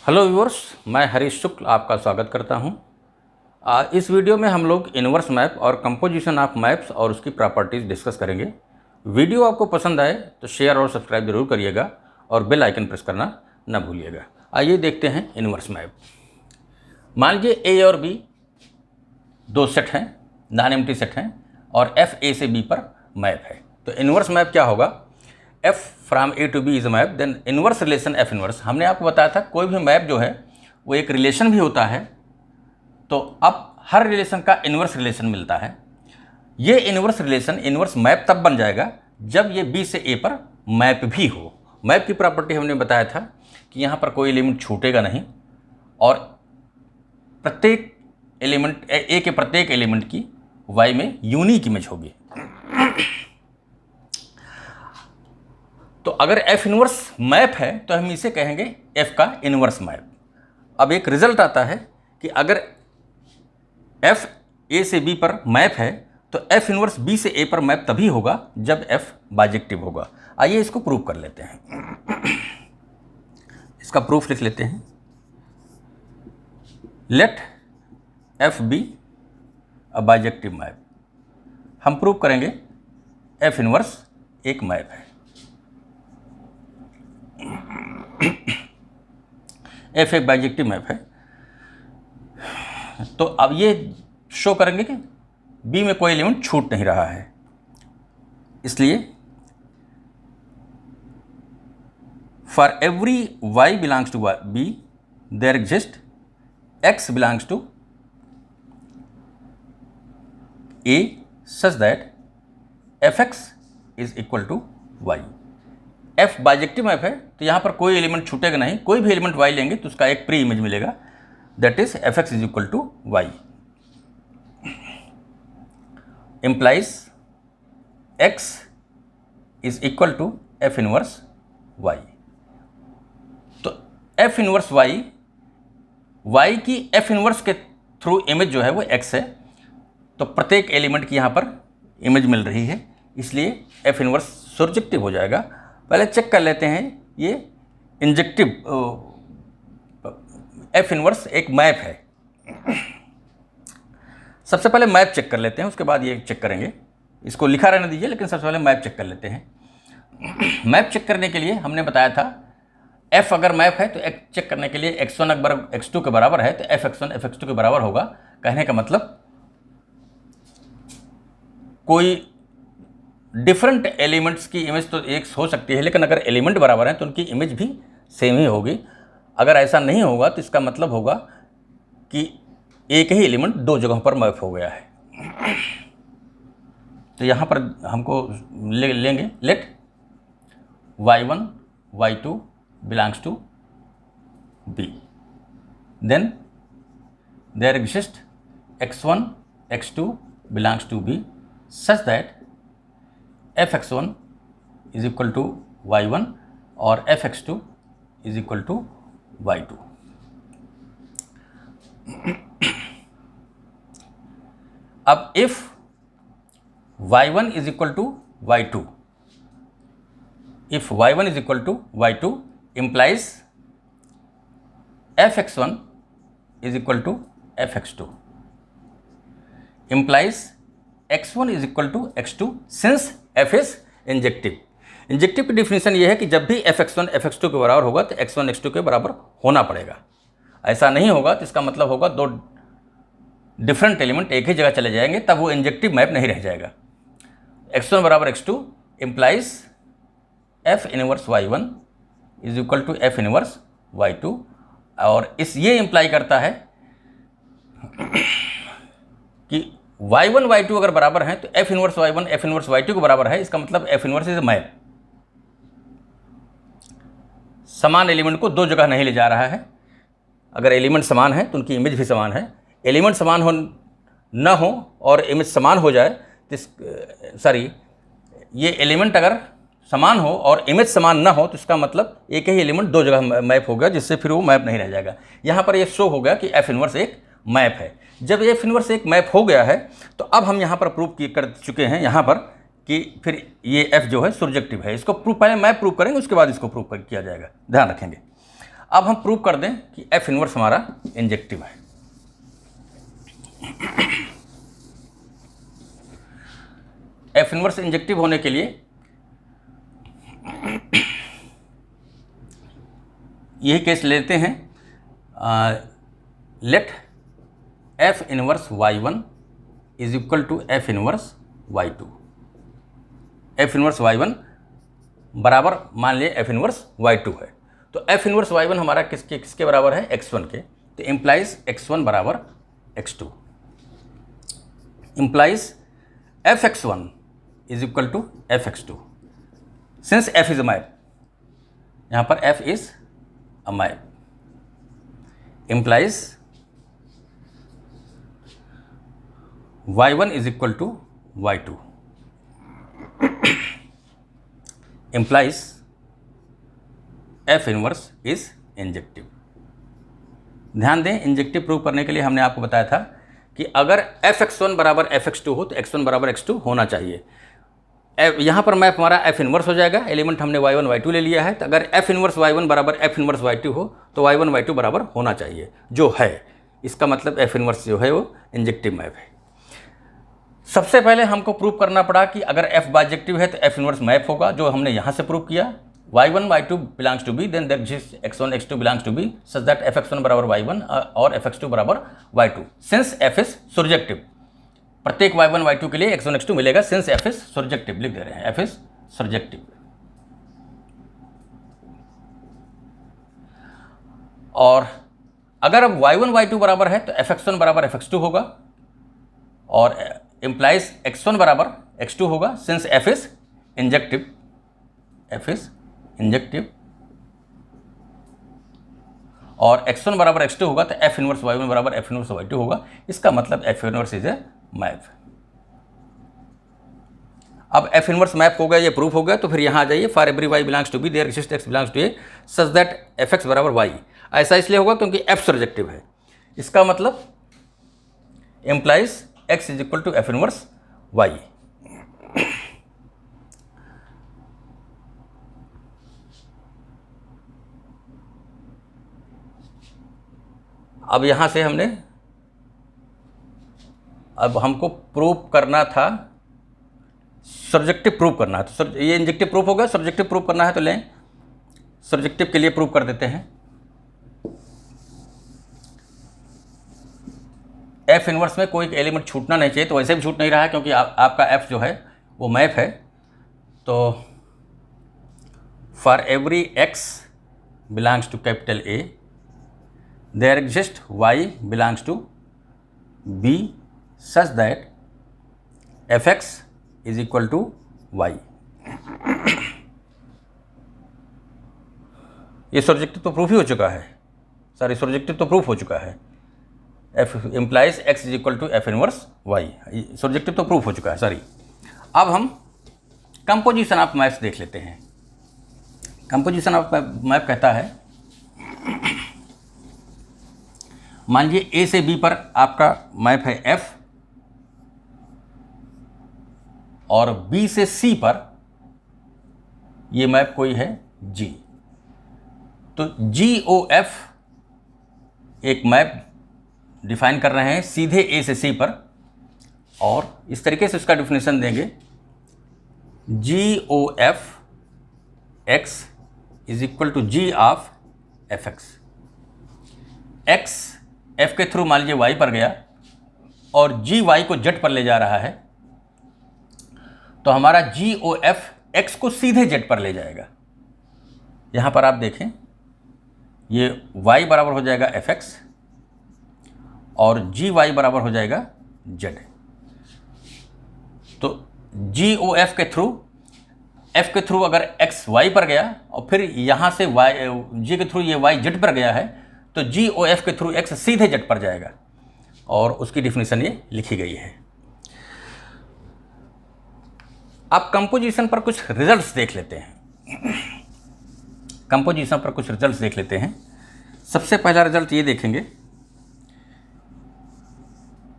Hello viewers, मैं हरीश शुक्ल आपका स्वागत करता हूं। इस वीडियो में हम लोग इनवर्स मैप और कंपोजिशन ऑफ मैप्स और उसकी प्रॉपर्टीज़ डिस्कस करेंगे। वीडियो आपको पसंद आए तो शेयर और सब्सक्राइब जरूर करिएगा और बेल आइकन प्रेस करना न भूलिएगा। आइए देखते हैं इनवर्स मैप। मान लीजिए ए और बी दो सेट हैं, नॉन एम्प्टी सेट हैं और एफ ए से बी पर मैप है। तो इनवर्स मैप क्या होगा? F from A to B is map, then inverse relation F inverse. हमने आपको बताया था कोई भी मैप जो है वो एक रिलेशन भी होता है, तो अब हर रिलेशन का इनवर्स रिलेशन मिलता है। ये इनवर्स रिलेशन इनवर्स मैप तब बन जाएगा जब ये B से A पर मैप भी हो। मैप की प्रॉपर्टी हमने बताया था कि यहाँ पर कोई एलिमेंट छूटेगा नहीं और प्रत्येक एलिमेंट A के प्रत्येक एलिमेंट की Y में यूनिक इमेज होगी। तो अगर F इनवर्स मैप है तो हम इसे कहेंगे F का इनवर्स मैप। अब एक रिजल्ट आता है कि अगर F A से B पर मैप है तो F इनवर्स B से A पर मैप तभी होगा जब F बाइजेक्टिव होगा। आइए इसको प्रूव कर लेते हैं। इसका प्रूफ लिख लेते हैं। Let F be a bijective map. हम प्रूव करेंगे F इनवर्स एक मैप है। F एक बाइजेक्टिव मैप है। तो अब ये शो करेंगे कि B में कोई एलिमेंट छूट नहीं रहा है, इसलिए for every y belongs to B there exist x belongs to A such that fx is equal to y। F bijective map है तो यहाँ पर कोई एलिमेंट छूटेगा नहीं। कोई भी एलिमेंट y लेंगे तो उसका एक प्री इमेज मिलेगा, that is fx is equal to y। Implies x is equal to f inverse y। तो f इनवर्स y की f इनवर्स के थ्रू इमेज जो है वो x है, तो प्रत्येक एलिमेंट की यहाँ पर इमेज मिल रही है, इसलिए f इनवर्स सर्जेक्टिव हो जाएगा। पहले चेक कर लेते हैं ये इंजेक्टिव F इनवर्स एक मैप है। सबसे पहले मैप चेक कर लेते हैं, उसके बाद ये चेक करेंगे। इसको लिखा रहने दीजिए, लेकिन सबसे पहले मैप चेक कर लेते हैं। मैप चेक करने के लिए हमने बताया था F अगर मैप है तो चेक करने के लिए x1 अगर x2 के बराबर है तो fx1 fx2 के बराबर होगा। कहने का मतलब कोई डिफरेंट एलिमेंट्स की इमेज तो एक हो सकती है, लेकिन अगर एलिमेंट बराबर हैं तो उनकी इमेज भी सेम ही होगी। अगर ऐसा नहीं होगा तो इसका मतलब होगा कि एक ही एलिमेंट दो जगहों पर मैप हो गया है। तो यहाँ पर हमको लेंगे let y1 y2 belongs to B, then there exist x1 x2 belongs to B such that fx1 is equal to y1 और fx2 is equal to y2। अब if y1 is equal to y2, if y1 is equal to y2 implies fx1 is equal to fx2 implies x1 is equal to x2 since f is injective. Injective की definition ये है कि जब भी fx1 fx2 के बराबर होगा तो x1 x2 के बराबर होना पड़ेगा। ऐसा नहीं होगा तो इसका मतलब होगा दो डिफरेंट एलिमेंट एक ही जगह चले जाएंगे, तब वो इंजेक्टिव मैप नहीं रह जाएगा। x1 बराबर x2 implies f inverse y1 is equal to f inverse y2, और ये इम्प्लाई करता है कि y1 y2 अगर बराबर हैं तो f inverse y1 f inverse y2 के बराबर है। इसका मतलब f इनवर्स इज मैप। समान एलिमेंट को दो जगह नहीं ले जा रहा है। अगर एलिमेंट समान है तो उनकी इमेज भी समान है। एलिमेंट समान हो न हो और इमेज समान हो जाए तो ये एलिमेंट अगर समान हो और इमेज समान ना हो तो इसका मतलब एक ही एलिमेंट दो जगह मैप हो गया, जिससे फिर वो मैप नहीं रह जाएगा। यहाँ पर ये शो हो गया कि f इनवर्स एक मैप है। जब f इनवर्स एक मैप हो गया है तो अब हम यहाँ पर प्रूव कर चुके हैं यहाँ पर कि फिर ये f जो है सर्जेक्टिव है। इसको प्रूफ पहले मैप प्रूव करेंगे, उसके बाद इसको प्रूव किया जाएगा, ध्यान रखेंगे। अब हम प्रूव कर दें कि एफ इनवर्स हमारा इंजेक्टिव है। एफ इनवर्स इंजेक्टिव होने के लिए यही केस लेते हैं। Let F inverse y1 is equal to F inverse y2। F inverse y1 बराबर मान लिए एफ इनवर्स y2 है। तो एफ इनवर्स y1 हमारा किसके बराबर है? x1 के। तो इम्प्लाइज x1 बराबर x2, implies fx1 is equal to fx2। Since f is a map, यहाँ पर f is a map, implies y1 is equal to y2, implies f inverse is injective. ध्यान दें, इंजेक्टिव प्रूव करने के लिए हमने आपको बताया था कि अगर fx1 बराबर fx2 हो तो x1 बराबर x2 होना चाहिए। यहाँ पर मैप हमारा f इनवर्स हो जाएगा, एलिमेंट हमने y1 y2 ले लिया है। तो अगर f इनवर्स y1 बराबर f इनवर्स y2 हो तो y1 y2 बराबर होना चाहिए, जो है। इसका मतलब f इनवर्स जो है वो इंजेक्टिव मैप है। सबसे पहले हमको प्रूव करना पड़ा कि अगर f बाइजेक्टिव है तो f इनवर्स मैप होगा, जो हमने यहाँ से प्रूव किया। y1 y2 belongs to b, then x1 x2 belongs to b such that fx1 बराबर y1 और fx2 बराबर y2 since f is surjective. प्रत्येक y1 y2 के लिए x1 x2 मिलेगा सिंस f इज सर्जेक्टिव, लिख दे रहे हैं f इज सर्जेक्टिव। और अगर अब y1 y2 बराबर है तो fx1 बराबर fx2 होगा और इम्प्लाइज x1 बराबर x2 होगा since f is injective, f is injective. और x1 बराबर x2 होगा तो f इनवर्स y1 बराबर f इनवर्स y2 होगा। इसका मतलब f inverse is a map. अब f इनवर्स मैप हो गया, ये प्रूफ हो गया। तो फिर यहाँ आ जाइए, for every y belongs to b there exist x belongs to a such that fx बराबर y। ऐसा इसलिए होगा क्योंकि f सर्जेक्टिव है। इसका मतलब implies x is equal to f inverse y। अब यहाँ से अब हमको प्रूव करना था, सब्जेक्टिव प्रूव करना है। तो ये इंजेक्टिव प्रूफ हो गया, सब्जेक्टिव प्रूव करना है तो लें, सब्जेक्टिव के लिए प्रूव कर देते हैं। एफ इनवर्स में कोई एलिमेंट छूटना नहीं चाहिए, तो वैसे भी छूट नहीं रहा है क्योंकि आपका एफ जो है वो मैप है। तो for every X belongs to capital A there exist Y belongs to B such that F x is equal to Y. ये सब्जेक्टिव तो प्रूफ ही हो चुका है, सॉरी सब्जेक्टिव तो प्रूफ हो चुका है। F implies X is equal to F inverse Y, subjective तो प्रूफ हो चुका है, सॉरी। अब हम कंपोजिशन ऑफ मैप्स देख लेते हैं। कंपोजिशन ऑफ मैप कहता है, मान लीजिए ए से बी पर आपका मैप है एफ और बी से सी पर ये मैप कोई है जी। तो जी ओ एफ एक मैप डिफाइन कर रहे हैं सीधे ए से सी पर, और इस तरीके से उसका डिफिनेशन देंगे, g O f x is equal to g of f x. X f के थ्रू मान लीजिए वाई पर गया और जी वाई को जेड पर ले जा रहा है, तो हमारा जी ओ एफ एक्स को सीधे जेड पर ले जाएगा। यहाँ पर आप देखें, ये y बराबर हो जाएगा एफ एक्स और जी वाई बराबर हो जाएगा जेड। तो जी ओ एफ के थ्रू अगर x y पर गया और फिर यहाँ से जी के थ्रू ये y जेड पर गया है, तो जी ओ एफ के थ्रू x सीधे जेड पर जाएगा, और उसकी डिफिनेशन ये लिखी गई है। अब कंपोजिशन पर कुछ रिजल्ट्स देख लेते हैं। कंपोजिशन पर कुछ रिजल्ट्स देख लेते हैं। सबसे पहला रिजल्ट ये देखेंगे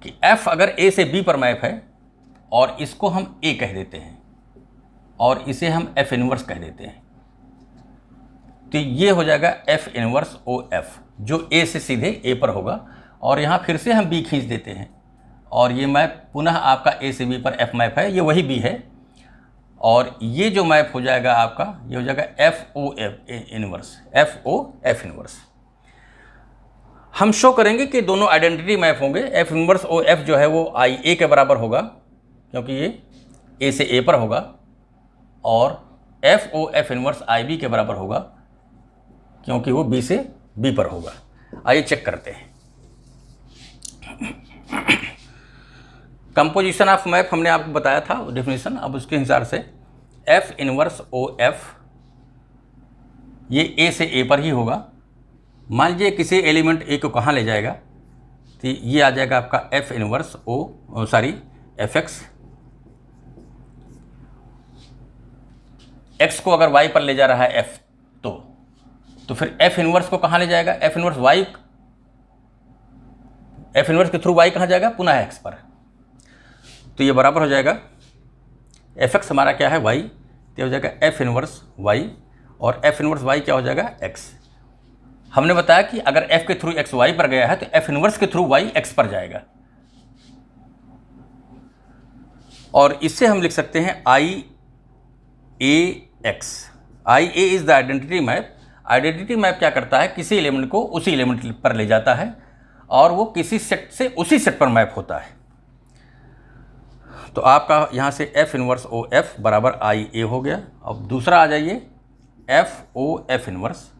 कि f अगर a से b पर मैप है और इसको हम a कह देते हैं और इसे हम f इनवर्स कह देते हैं, तो ये हो जाएगा F इनवर्स ओ एफ, जो A से सीधे A पर होगा। और यहाँ फिर से हम B खींच देते हैं और ये मैप पुनः आपका A से B पर F मैप है, ये वही B है। और ये जो मैप हो जाएगा आपका, ये हो जाएगा F O F inverse, F O F inverse. हम शो करेंगे कि दोनों आइडेंटिटी मैप होंगे। एफ इनवर्स ओ एफ जो है वो आई ए के बराबर होगा, क्योंकि ये ए से ए पर होगा, और F O F inverse I B के बराबर होगा, क्योंकि वो बी से बी पर होगा। आइए चेक करते हैं। कंपोजिशन ऑफ मैप हमने आपको बताया था डेफिनेशन। अब उसके हिसाब से एफ इनवर्स ओ एफ ये ए से ए पर ही होगा। मान लीजिए किसी एलिमेंट ए को कहाँ ले जाएगा, तो ये आ जाएगा आपका F inverse F x. X को अगर वाई पर ले जा रहा है एफ, तो फिर एफ इनवर्स को कहाँ ले जाएगा, F inverse Y, F inverse के थ्रू वाई कहाँ जाएगा, पुनः एक्स पर। तो ये बराबर हो जाएगा एफ एक्स हमारा क्या है वाई, तो हो जाएगा एफ इनवर्स वाई, और एफ इनवर्स वाई क्या हो जाएगा एक्स। हमने बताया कि अगर एफ के थ्रू एक्स वाई पर गया है तो एफ इनवर्स के थ्रू वाई एक्स पर जाएगा। और इससे हम लिख सकते हैं I A x. I A is the identity map. Identity map क्या करता है, किसी एलिमेंट को उसी एलिमेंट पर ले जाता है और वो किसी सेट से उसी सेट पर मैप होता है। तो आपका यहाँ से एफ इनवर्स ओ एफ बराबर आई ए हो गया। अब दूसरा आ जाइए F O F inverse.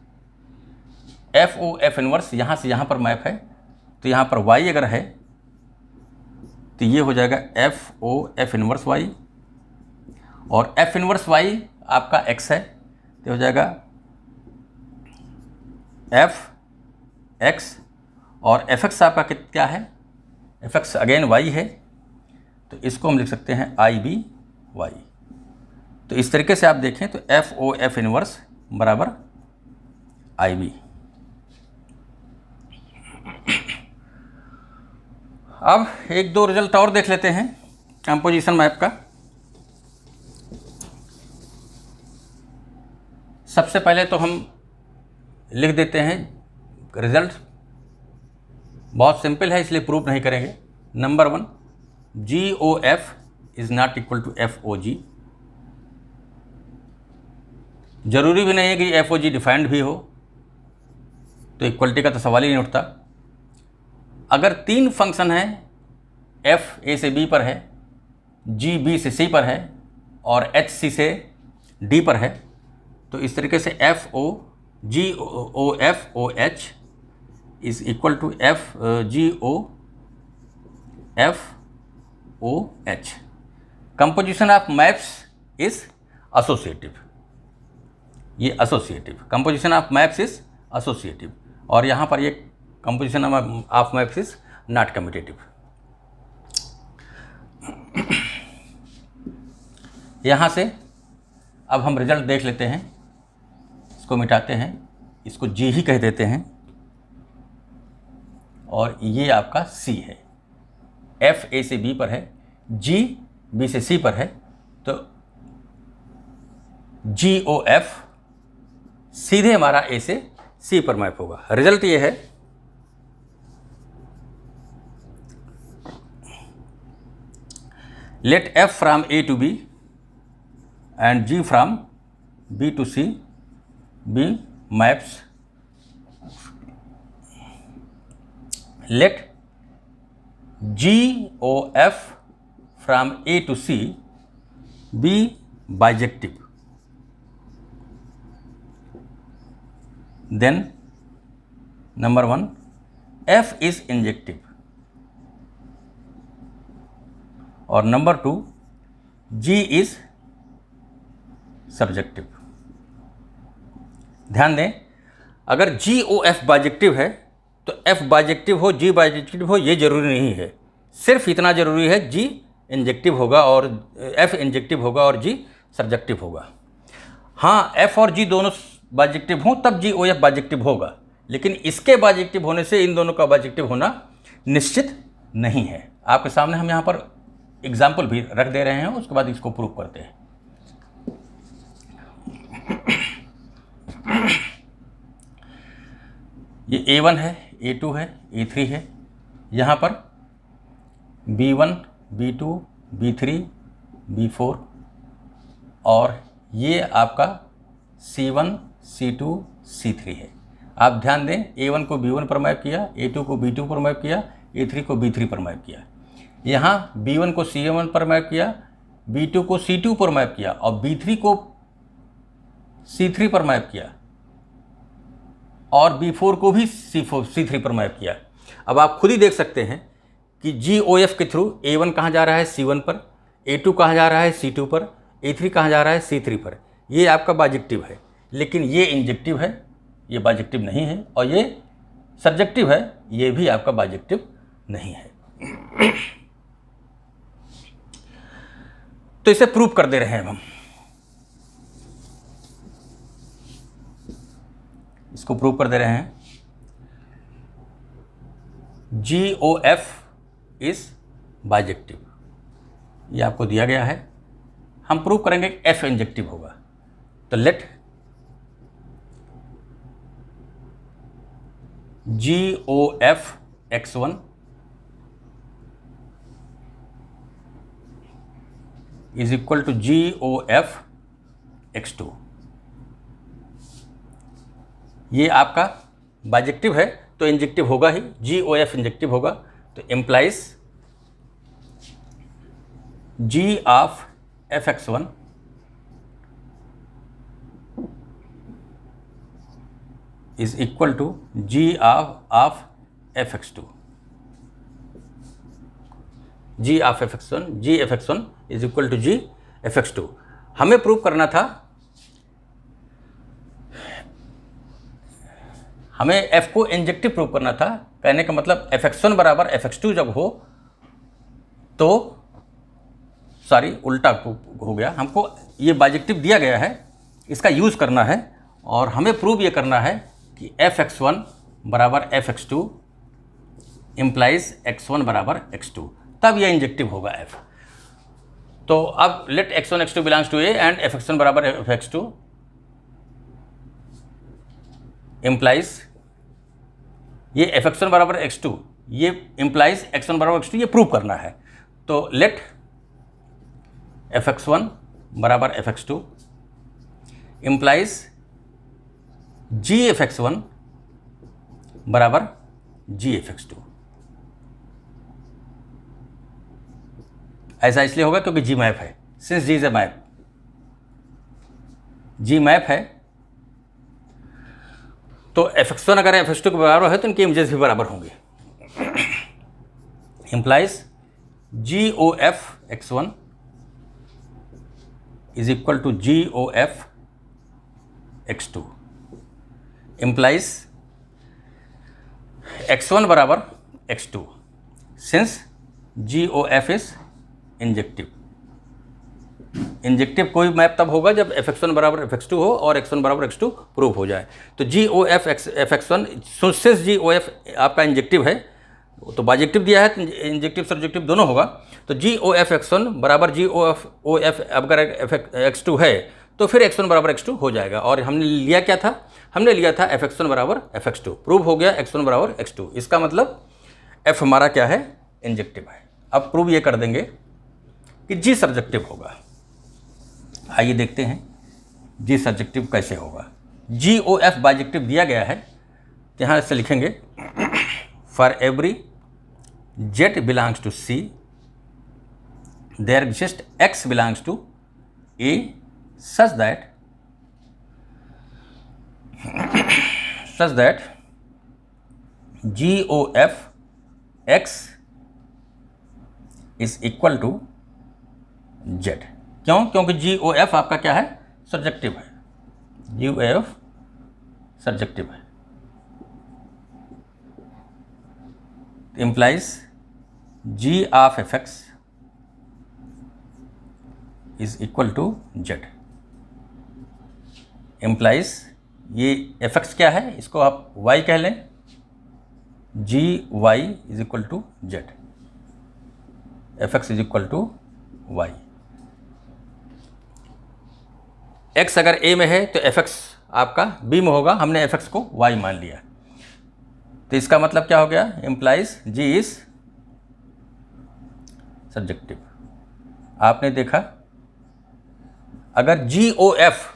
F O F inverse यहाँ से यहाँ पर मैप है, तो यहाँ पर y अगर है तो ये हो जाएगा F O F inverse y, और एफ इनवर्स y आपका x है, तो हो जाएगा एफ एक्स, और एफ एक्स आपका क्या है, एफ एक्स अगेन y है, तो इसको हम लिख सकते हैं आई बी वाई। तो इस तरीके से आप देखें तो एफ ओ एफ इनवर्स बराबर आई बी। अब एक दो रिजल्ट और देख लेते हैं कंपोजिशन मैप का। सबसे पहले तो हम लिख देते हैं रिजल्ट, बहुत सिंपल है इसलिए प्रूफ नहीं करेंगे। Number 1, g O f is not equal to f o g. जरूरी भी नहीं है कि एफ ओ जी डिफाइंड भी हो, तो इक्वलिटी का तो सवाल ही नहीं उठता। अगर 3 फंक्शन हैं, एफ ए से बी पर है, जी बी से सी पर है, और एच सी से डी पर है, तो इस तरीके से f o g O f o h is equal to f g O f o h. Composition of maps is associative. ये associative composition of maps is associative, और यहाँ पर ये composition of maps is not commutative. यहाँ से अब हम result देख लेते हैं। इसको मिटाते हैं, इसको जी ही कह देते हैं, और ये आपका सी है। एफ ए से बी पर है, जी बी से सी पर है, तो जी ओ एफ सीधे हमारा ए से सी पर मैप होगा। रिजल्ट ये है let f from a to b and g from b to c be maps. Let g o f from a to c be bijective. Then number 1, f is injective, और number 2, G is subjective. ध्यान दें, अगर जी O F bijective है तो F bijective हो, जी bijective हो, ये जरूरी नहीं है। सिर्फ इतना जरूरी है जी इंजेक्टिव होगा और एफ इंजेक्टिव होगा और जी सब्जेक्टिव होगा। हाँ, एफ और जी दोनों बाइजेक्टिव हों तब जी ओ एफ बाइजेक्टिव होगा, लेकिन इसके बाइजेक्टिव होने से इन दोनों का बाइजेक्टिव होना निश्चित नहीं है। आपके सामने हम यहाँ पर एग्जाम्पल भी रख दे रहे हैं, उसके बाद इसको प्रूव करते हैं। ये A1 है, A2 है, A3 है, यहाँ पर B1, B2, B3, B4 और ये आपका C1, C2, C3 है। आप ध्यान दें, A1 को B1 पर मैप किया, A2 को B2 पर मैप किया, A3 को B3 पर मैप किया। यहाँ B1 को C1 पर मैप किया, B2 को C2 पर मैप किया और B3 को C3 पर मैप किया और B4 को भी C3 पर मैप किया। अब आप खुद ही देख सकते हैं कि GOF के थ्रू A1 कहाँ जा रहा है, C1 पर, A2 कहाँ जा रहा है, C2 पर, A3 कहाँ जा रहा है, C3 पर। ये आपका बाइजेक्टिव है, लेकिन ये इंजेक्टिव है, ये बाइजेक्टिव नहीं है, और ये सब्जेक्टिव है, ये भी आपका बाइजेक्टिव नहीं है। तो इसे प्रूव कर दे रहे हैं हम। इसको प्रूव कर दे रहे हैं। GOF इज बाइजेक्टिव, ये आपको दिया गया है। हम प्रूव करेंगे कि F इंजेक्टिव होगा। तो let GOF X1 is equal to GOF X2। ये आपका बाइजेक्टिव है तो इंजेक्टिव होगा ही, GOF इंजेक्टिव होगा। तो implies G of Fx1 is equal to G of Fx2। G of Fx1, G Fx1 is equal to G Fx2। हमें prove करना था, हमें F को इंजेक्टिव प्रूव करना था। कहने का मतलब Fx1 बराबर Fx2 जब हो तो उल्टा हो गया। हमको ये बाइजेक्टिव दिया गया है, इसका यूज़ करना है और हमें प्रूव ये करना है कि Fx1 बराबर Fx2 इम्प्लाइज X1 बराबर X2, तब यह इंजेक्टिव होगा F। तो अब let X1 X2 belongs to A and Fx1 बराबर Fx2 इम्प्लाइज ये Fx1 बराबर X2, ये इम्प्लाइज X1 बराबर X2, ये प्रूव करना है। तो लेट Fx1 बराबर Fx2 इम्प्लाइज GFx1 बराबर GFx2। ऐसा इसलिए होगा क्योंकि G मैप है, since G is a map, G map है तो Fx1 अगर Fx2 के बराबर है तो इनके इमेजेस भी बराबर होंगे। Implies GOF X1 is equal to GOF X2 implies X1 बराबर X2 since GOF is injective. Injective कोई मैप तब होगा जब Fx1 बराबर Fx2 हो और X1 बराबर X2 प्रूव हो जाए। तो GOF Fx1 सिंस GOF आपका इंजेक्टिव है, तो बाइजेक्टिव दिया है तो इंजेक्टिव सब्जेक्टिव दोनों होगा। तो GOF X1 बराबर GOF अगर X2 है तो फिर X1 बराबर X2 हो जाएगा। और हमने लिया क्या था, हमने लिया था Fx1 बराबर Fx2, प्रूव हो गया X1 बराबर X2। इसका मतलब F हमारा क्या है, इंजेक्टिव है। अब प्रूव ये कर देंगे कि G सब्जेक्टिव होगा। आइए देखते हैं G सब्जेक्टिव कैसे होगा। GOF बाइजेक्टिव दिया गया है, यहाँ से लिखेंगे for every Z belongs to C there exist X belongs to A such that GOF X is equal to Z। क्यों? क्योंकि GOF आपका क्या है, सब्जेक्टिव है, GOF सब्जेक्टिव है। Implies G of Fx is equal to Z। Implies ये Fx क्या है, इसको आप Y कह लें, GY is equal to Z। Fx is equal to Y। X अगर A में है तो Fx आपका B में होगा, हमने Fx को Y मान लिया। तो इसका मतलब क्या हो गया, इम्प्लाइज जी इज सब्जेक्टिव। आपने देखा अगर जी ओ एफ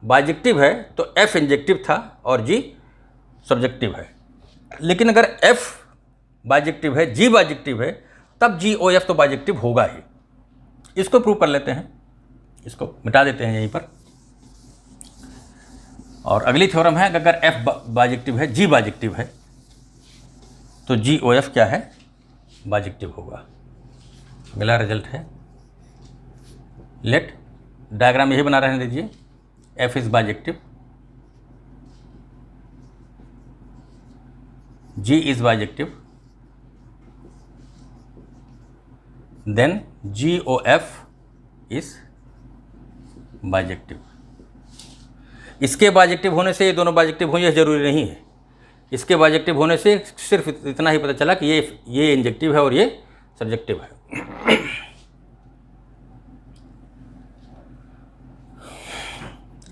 बाइजेक्टिव है तो एफ इंजेक्टिव था और जी सब्जेक्टिव है, लेकिन अगर एफ बाइजेक्टिव है, जी बाइजेक्टिव है, तब जी ओ एफ तो बाइजेक्टिव होगा ही। इसको प्रूव कर लेते हैं, इसको मिटा देते हैं यहीं पर। और अगली थ्योरम है, अगर एफ बाइजेक्टिव है, जी बाइजेक्टिव है, तो जी ओ एफ क्या है, बाइजेक्टिव होगा। अगला रिजल्ट है, लेट डायग्राम यही बना रहने दीजिए, F is bijective, G is bijective, then G O F is bijective. इसके बाइजेक्टिव होने से ये दोनों बाइजेक्टिव हों यह जरूरी नहीं है। इसके बाइजेक्टिव होने से सिर्फ इतना ही पता चला कि ये इंजेक्टिव है और ये सब्जेक्टिव है।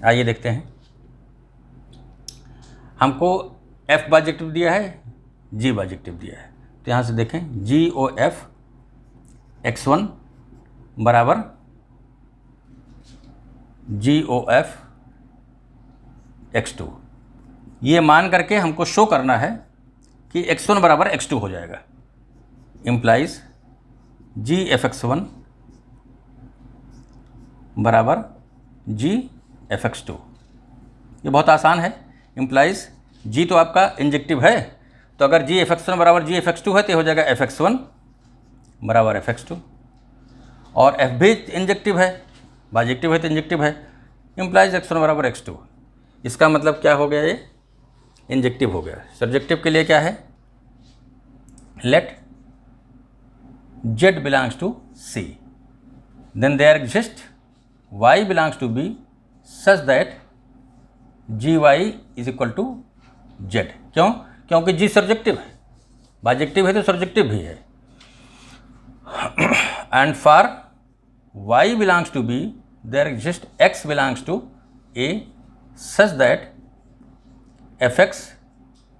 आइए देखते हैं, हमको एफ बाइजेक्टिव दिया है, जी बाइजेक्टिव दिया है, तो यहाँ से देखें जी ओ एफ x1 बराबर जी ओ एफ x2। ये मान करके हमको शो करना है कि x1 बराबर x2 हो जाएगा, इम्प्लाइज जी एफ x1 बराबर जी एफ x2। ये बहुत आसान है, इम्प्लाइज जी तो आपका इंजेक्टिव है, तो अगर जी एफ x1 बराबर जी एफ x2 है तो हो जाएगा एफ x1 बराबर एफ x2, और एफ भी इंजेक्टिव है, बाइजेक्टिव है तो इंजेक्टिव है, इम्प्लाइज x1 बराबर x2। इसका मतलब क्या हो गया, ये इंजेक्टिव हो गया। सब्जेक्टिव के लिए क्या है, let z belongs to c, then there exist y belongs to b such that gy is equal to z। क्यों? क्योंकि g सब्जेक्टिव है, बाइजेक्टिव है तो सब्जेक्टिव भी है। And for y belongs to b there exist x belongs to a such that fx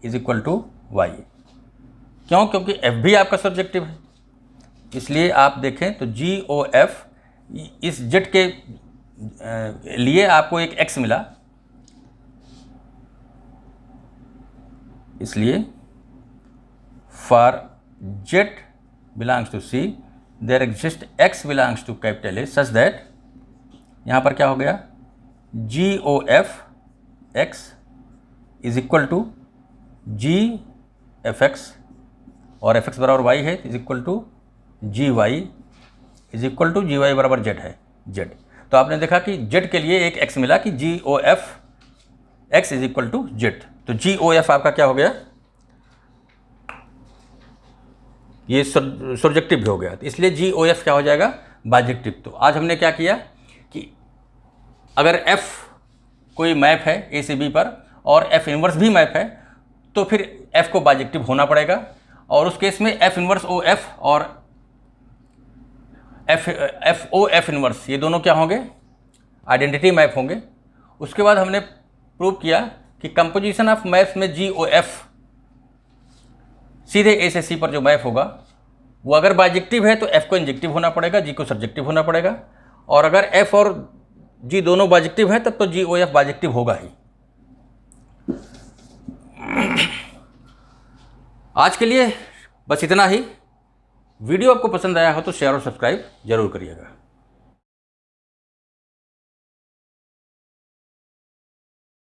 is equal to y। क्यों? क्योंकि f भी आपका सब्जेक्टिव है, इसलिए आप देखें तो जी ओ एफ इस z के लिए आपको एक x मिला, इसलिए for z belongs to c there exist x belongs to capital A such that, यहाँ पर क्या हो गया, g O f x is equal to g f x, और एफ एक्स बराबर वाई है, is equal to g y is equal to g y बराबर z है, जेड। तो आपने देखा कि जेड के लिए एक एक्स मिला कि g O f x is equal to z. तो जी ओ एफ आपका क्या हो गया, ये सब्जेक्टिव भी हो गया, तो इसलिए जी ओ एफ क्या हो जाएगा, बाइजेक्टिव। तो आज हमने क्या किया कि अगर एफ कोई मैप है ए से बी पर और एफ इनवर्स भी मैप है, तो फिर एफ को बाइजेक्टिव होना पड़ेगा, और उस केस में एफ इनवर्स ओ एफ और एफ ओ एफ इनवर्स ये दोनों क्या होंगे, आइडेंटिटी मैप होंगे। उसके बाद हमने प्रूव किया कि कंपोजिशन ऑफ मैप्स में जी ओ एफ सीधे ए से सी पर जो मैप होगा वो अगर बाइजेक्टिव है तो एफ को इंजेक्टिव होना पड़ेगा, जी को सब्जेक्टिव होना पड़ेगा, और अगर एफ और जी दोनों बाइजेक्टिव है तब तो जी ओ एफ बाइजेक्टिव होगा ही। आज के लिए बस इतना ही। वीडियो आपको पसंद आया हो तो शेयर और सब्सक्राइब जरूर करिएगा।